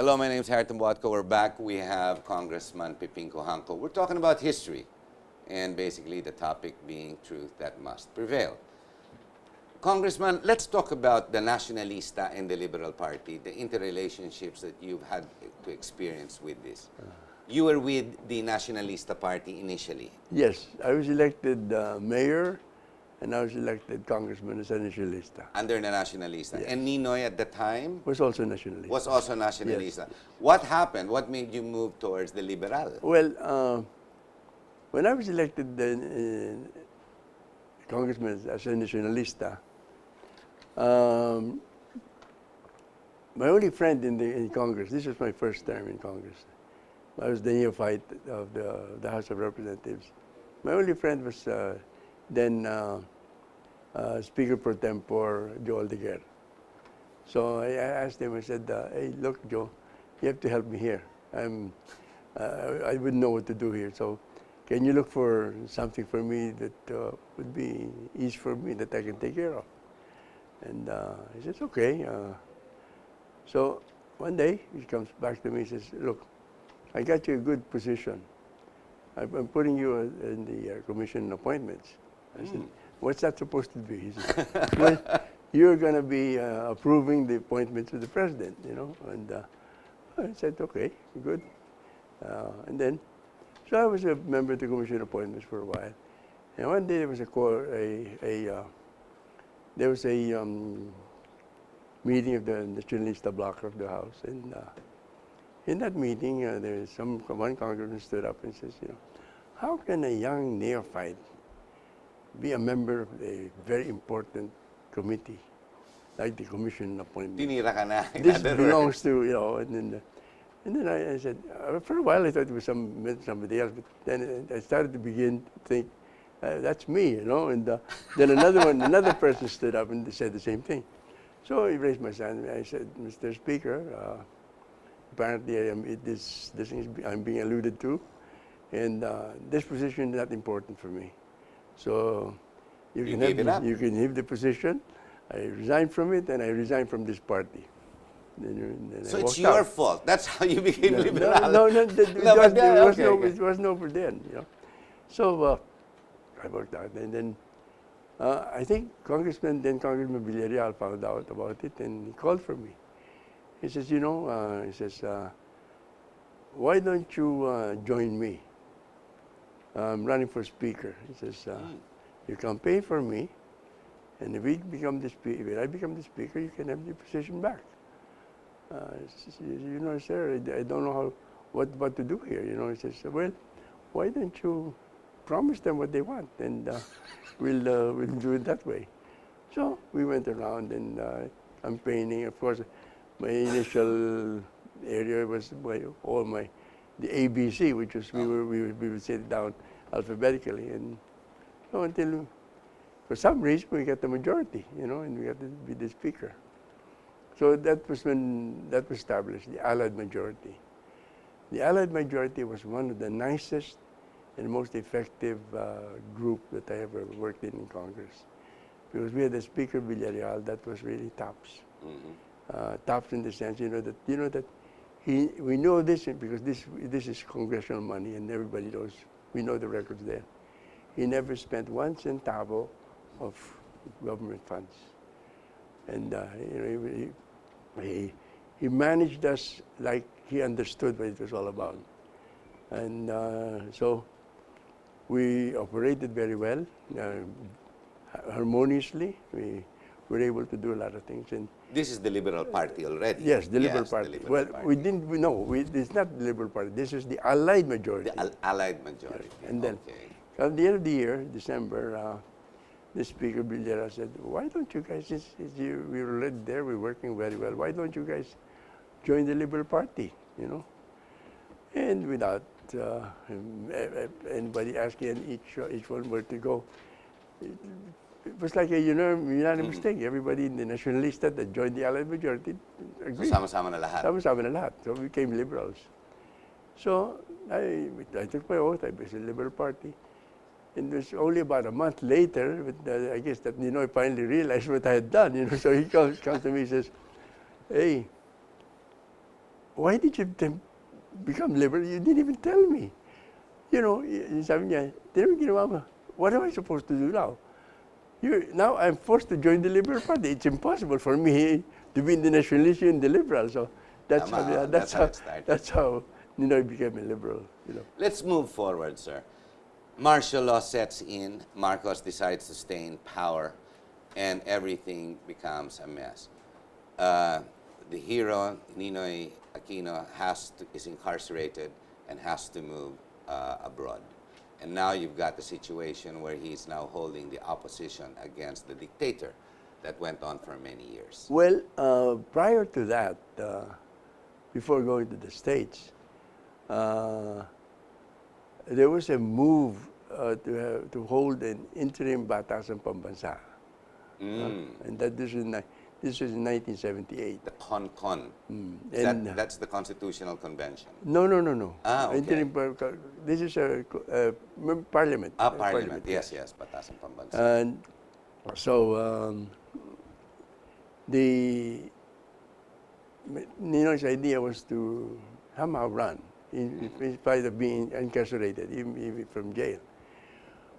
Hello, my name is Harriton Boatco. We're back. We have Congressman Piping Cojanco. We're talking about history and basically the topic being truth that must prevail. Congressman, let's talk about the Nacionalista and the Liberal Party, the interrelationships that you've had to experience with this. You were with the Nacionalista Party initially. Yes, I was elected mayor, and I was elected congressman as a nationalista. Under the Nacionalista. Yes. And Ninoy at the time Was also nationalista. was also Nacionalista. Yes. What happened? What made you move towards the Liberal? Well, when I was elected congressman as a nationalista, my only friend in Congress, this was my first term in Congress. I was the neophyte of the House of Representatives. My only friend was then Speaker Pro Tempore Joe Aldeguer. So I asked him, I said, hey, look, Joe, you have to help me here. I wouldn't know what to do here. So can you look for something for me that would be easy for me that I can take care of? And he says, okay. So one day he comes back to me and says, look, I got you a good position. I'm putting you in the Commission on Appointments. I said, what's that supposed to be? He said, well, you're going to be approving the appointments of the president, you know. And I said, okay, good. And then, so I was a member of the Commission on Appointments for a while. And one day there was a meeting of the Nacionalista block of the House, and in that meeting, one congressman stood up and says, you know, how can a young neophyte be a member of a very important committee like the Commission on Appointments? Tinira ka na. This belongs to, you know, and then I said, for a while I thought it was somebody else, but then I started to begin to think, that's me, you know, and then another person stood up and said the same thing. So I raised my hand and I said, Mr. Speaker, apparently I'm being alluded to, and this position is not important for me. So you can have the position. I resigned from it, and I resigned from this party. Then So it's your fault. That's how you became liberal. No, it was no for then, you know. So I worked out, and then I think Congressman Villarreal found out about it, and he called for me. He says, you know, why don't you join me? I'm running for speaker. He says, you campaign for me, and if I become the speaker, you can have the position back. You know, sir, I don't know what to do here. You know, he says, well, why don't you promise them what they want, and we'll do it that way. So we went around and campaigning. Of course, my initial area was the ABC, which was we would sit down alphabetically, and so until for some reason we got the majority, you know, and we got to be the speaker. So that was when that was established, the Allied majority. The Allied majority was one of the nicest and most effective group that I ever worked in Congress, because we had the Speaker Villarreal that was really tops. Tops in the sense, you know that we know this because this is congressional money, and everybody knows, we know the records there. He never spent 1 centavo of government funds, and you know, he managed us like he understood what it was all about, and so we operated very well, harmoniously. We were able to do a lot of things. And this is the Liberal Party already. yes, the Liberal Party. It's not the Liberal Party. This is the Allied majority. The Allied majority. And then, at the end of the year, December, the Speaker Villarreal said, why don't you guys, we were already there, we're working very well, why don't you guys join the Liberal Party, you know? And without anybody asking each one where to go, it was like a unanimous thing. Everybody in the Nacionalista that joined the Allied majority agreed. So sama-sama na lahat. Sama-sama na lahat. So we became liberals. So I took my oath. I was a Liberal Party. And it was only about a month later, I guess that Ninoy finally realized what I had done. You know, so he comes to me and says, "Hey, why did you become liberal? You didn't even tell me. You know, sabi niya, "Tinanong ginawa mo, what am I supposed to do now? Now I'm forced to join the Liberal Party. It's impossible for me to be in the Nationalist and the Liberal." So that's Tama, how, that's how it started. that's how Ninoy became a liberal. You know. Let's move forward, sir. Martial law sets in, Marcos decides to stay in power, and everything becomes a mess. The hero, Ninoy Aquino, is incarcerated and has to move abroad. And now you've got the situation where he's now holding the opposition against the dictator that went on for many years. Well, prior to that, before going to the States, there was a move to hold an interim Batasan Pambansa. And this was in 1978. The CONCON. And That's the Constitutional Convention. no. Ah, okay. This is a parliament. Parliament. Yes, Batasan Pambansa. And so Ninoy's idea was to somehow run in spite of being incarcerated, even from jail.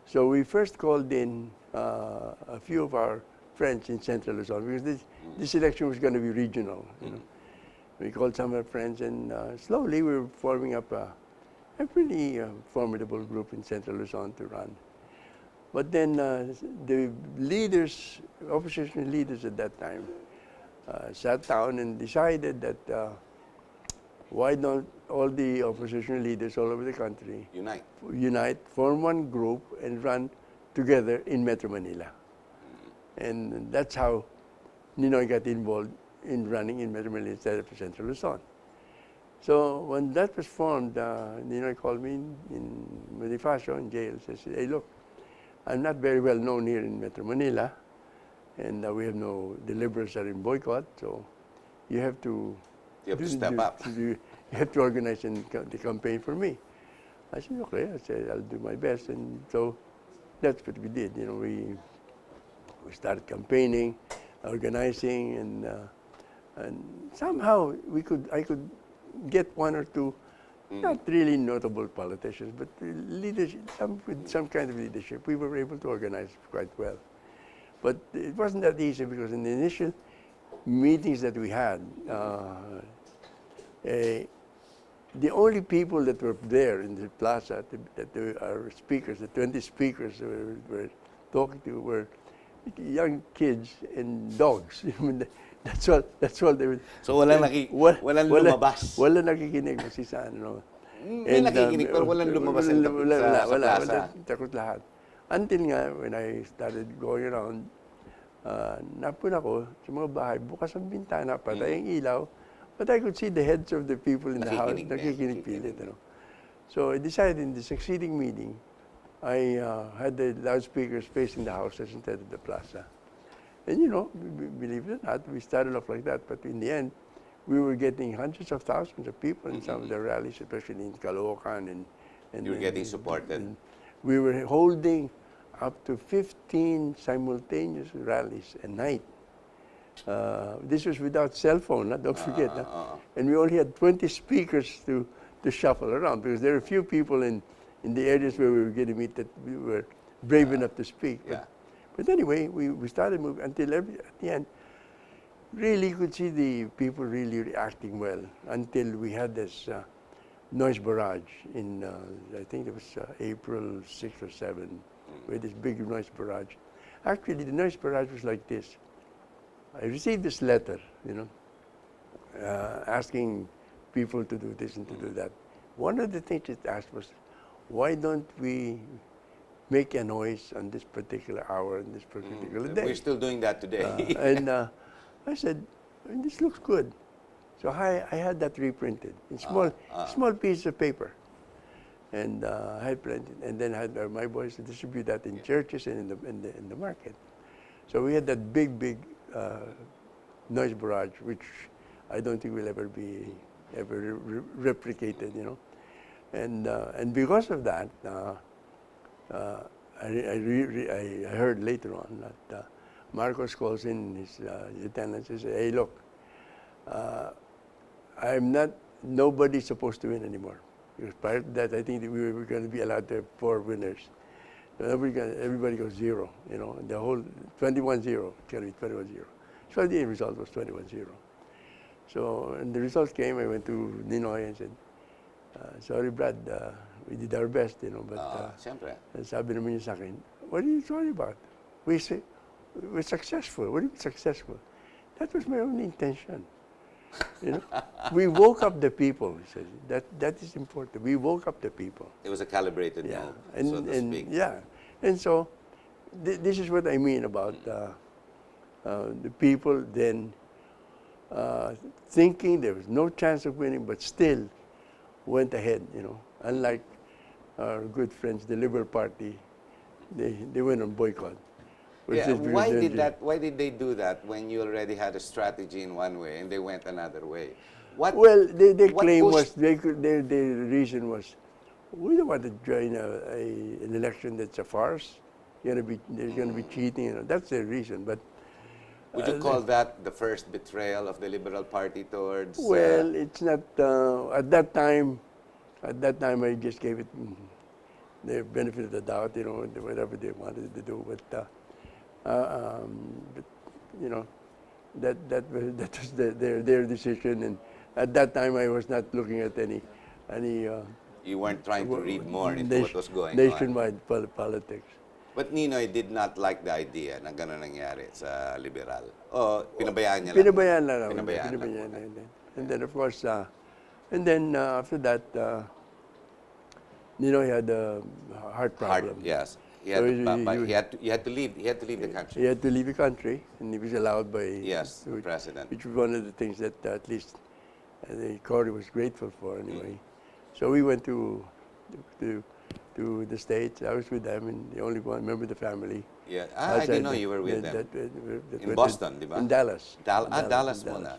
So we first called in a few of our friends in Central Luzon because this election was going to be regional. You know. We called some of our friends, and slowly we were forming up a pretty formidable group in Central Luzon to run. But then the leaders, opposition leaders at that time, sat down and decided that why don't all the opposition leaders all over the country unite, form one group, and run together in Metro Manila. And that's how Ninoy got involved in running in Metro Manila instead of Central Luzon. So when that was formed, Ninoy called me in Bonifacio in jail. Says, "Hey, look, I'm not very well known here in Metro Manila, and we have the liberals are in boycott, so you have to step up. You have to organize the campaign for me." I said, "Okay." I said, "I'll do my best." And so that's what we did. You know, we started campaigning, organizing, and somehow I could get one or two, not really notable politicians, but leadership, with some kind of leadership. We were able to organize quite well. But it wasn't that easy because in the initial meetings that we had, the only people that were there in the plaza, our speakers, the 20 speakers were talking to, were young kids and dogs. That's all they were. So walang lumabas. Walang nakikinig kasi sa ano. May nakikinig pero walang lumabas sa plaza. Takot lahat. Until nga, when I started going around, napun ako sa mga bahay, bukas ang bintana, patay ang ilaw, but I could see the heads of the people in the house, nakikinig pilit. You know. So I decided in the succeeding meeting, I had the loudspeakers facing the houses instead of the plaza. And you know, believe it or not, we started off like that, but in the end, we were getting hundreds of thousands of people in some of the rallies, especially in Caloocan. And you were getting supported. And we were holding up to 15 simultaneous rallies a night. This was without cell phone, don't forget. And we only had 20 speakers to shuffle around because there were a few people in the areas where we were going to meet that we were brave enough to speak. But anyway, we started moving until at the end, really you could see the people really reacting well until we had this noise barrage in, I think it was April 6 or 7, we had this big noise barrage. Actually, the noise barrage was like this. I received this letter, you know, asking people to do this and to do that. One of the things it asked was, why don't we make a noise on this particular hour, on this particular day? We're still doing that today. And I said, this looks good. So I had that reprinted in small pieces of paper. And I had printed, and then I had my boys to distribute that in churches and in the market. So we had that big noise barrage, which I don't think will ever be replicated, you know. And because of that, I heard later on that Marcos calls in his lieutenants and says, "Hey, look, I'm not, nobody's supposed to win anymore. Because prior to that, I think that we were going to be allowed to have 4 winners. So everybody goes 0, you know, and the whole 21-0, it's going to be 21-0. So the result was 21-0. So, and the results came, I went to Ninoy and said, sorry Brad, we did our best, you know, but Siyempre. sabi naman niya sa akin, what are you sorry about? We're successful. What do you mean successful? That was my only intention. You know, we woke up the people. He said that is important. We woke up the people. It was a calibrated Yeah, move, so to speak. yeah, and so this is what I mean about the people then thinking there was no chance of winning, but still went ahead. You know, unlike our good friends, the Liberal Party, they went on boycott. Yeah, why did they do that when you already had a strategy in one way and they went another way? Well, their what claim pushed- was, their reason was, we don't want to join an election that's a farce. There's going to be cheating. You know, that's their reason. But Would you call that the first betrayal of the Liberal Party towards... well, it's not, at that time, I just gave it the benefit of the doubt, you know, whatever they wanted to do. But you know, that was their decision, and at that time I was not looking at any you weren't trying to read more into what was going on. nationwide politics. But Ninoy did not like the idea na gano'n nangyari sa liberal. O pinabayaan niya lang? Pinabayaan lang. Pinabayaan lang. And then of course, after that, Ninoy had a heart problem. Yes. He So had to leave the country. He had to leave the country, and he was allowed by The president. which was one of the things that at least Cory was grateful for anyway. So we went to the States. I was with them, and the only one member of the family. Yeah. I didn't know you were with them. In Boston, di ba? In Dallas. Dallas muna.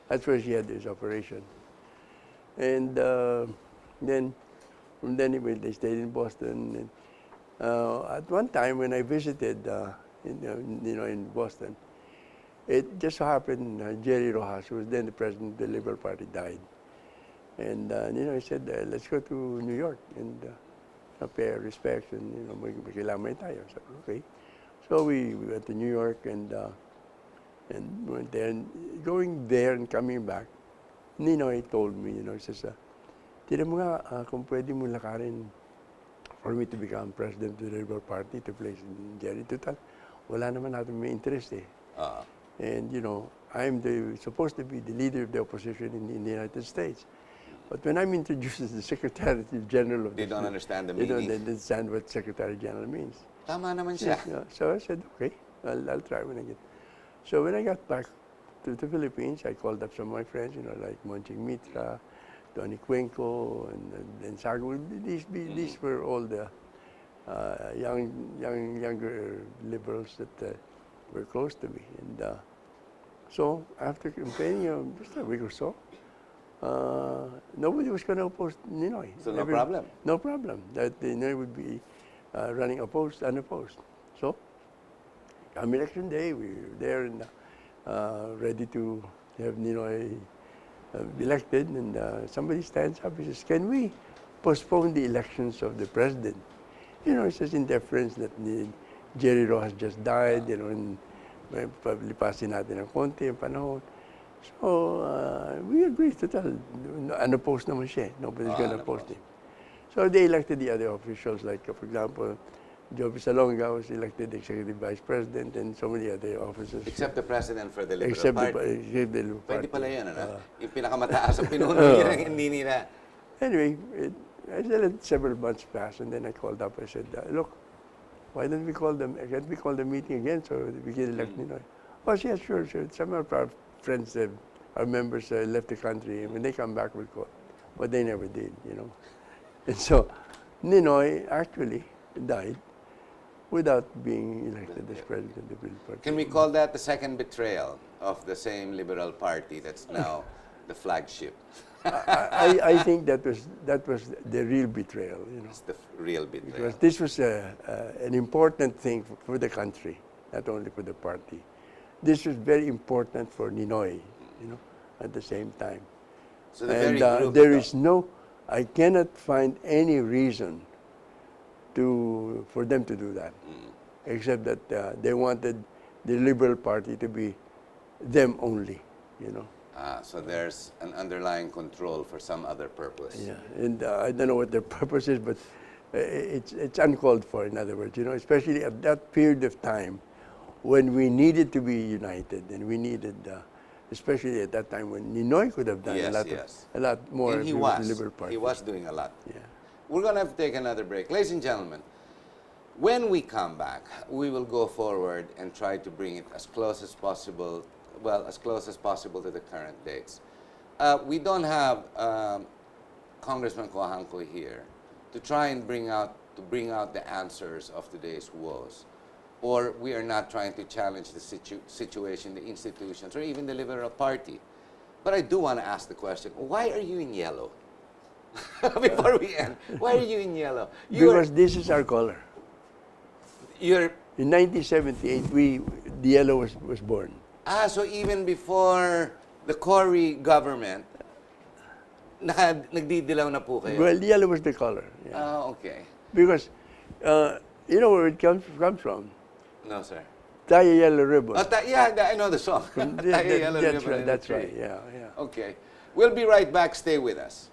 That's where she had this operation. And then from then they stayed in Boston. And, at one time when I visited in Boston, it just so happened Jerry Rojas, who was then the president of the Liberal Party, died. And he said, let's go to New York and pay our respects and magkailangan tayo. So, okay. So we went to New York and went there. And going there and coming back, Ninoy told me, he says, tira mo nga kung pwede mo lakarin for me to become president of the Liberal Party to place Jerry. Total, wala naman natin may interest eh. And I'm supposed to be the leader of the opposition in the United States. But when I'm introduced as the Secretary General of They don't understand the they meaning. don't understand what Secretary General means. Tama naman siya. Yeah. So I said, okay, I'll try when I get. So when I got back to the Philippines, I called up some of my friends, like Monching Mitra, Tony Cuenco, and Sago. These were all the younger liberals that were close to me. And so after campaigning just a week or so, nobody was going to oppose Ninoy. So no problem? No problem. That Ninoy would be running unopposed. So, come election day, we were there and ready to have Ninoy elected. And somebody stands up and says, can we postpone the elections of the president? He says in deference that Jerry Rojas just died, and probably pasin natin ng konti ang panahon. So, we agreed to tell, unopposed naman siya. Nobody's going to oppose him. So they elected the other officials, like, for example, Joe Salonga was elected executive vice president, and so many other officers. Except the president for the Liberal Except Party. except the Liberal Party. Pwede pala yan, yung pinakamataas sa pinuno, yun ang hindi nila. Anyway, I let several months pass, and then I called up. I said, look, why don't we call them? Can't we call the meeting again so we can elect Ninoy? Oh, yeah, sure. Some of our friends, our members left the country, and when they come back, we'll call. But they never did, And so, Ninoy actually died without being elected as president of the Liberal Party. Can we call that the second betrayal of the same Liberal Party that's now the flagship? I think that was the real betrayal, It's the real betrayal. Because this was an important thing for the country, not only for the party. This was very important for Ninoy, at the same time. So the very And group there that- is no, I cannot find any reason for them to do that, except that they wanted the Liberal Party to be them only, you know. So there's an underlying control for some other purpose. Yeah, and I don't know what their purpose is, but it's uncalled for, in other words, you know, especially at that period of time when we needed to be united and we needed, especially at that time when Ninoy could have done Yes, a lot, yes. a lot more And he with was. the Liberal Party. He was doing a lot. Yeah. We're going to have to take another break. Ladies and gentlemen, when we come back, we will go forward and try to bring it as close as possible, well, as close as possible to the current dates. We don't have Congressman Cojuangco here to try and bring out the answers of today's woes. Or we are not trying to challenge the situation, the institutions, or even the Liberal Party. But I do want to ask the question, why are you in yellow? Before we end, why are you in yellow? Because this is our color. You're In 1978, the yellow was born. so even before the Cory government, nagdidilaw na po kayo? Well, the yellow was the color. Yeah. Okay. Because, you know where it comes from? No, sir. Tie a yellow ribbon. Yeah, I know the song. Tayo yellow ribbon in the That's tree. right, yeah, yeah. Okay. We'll be right back. Stay with us.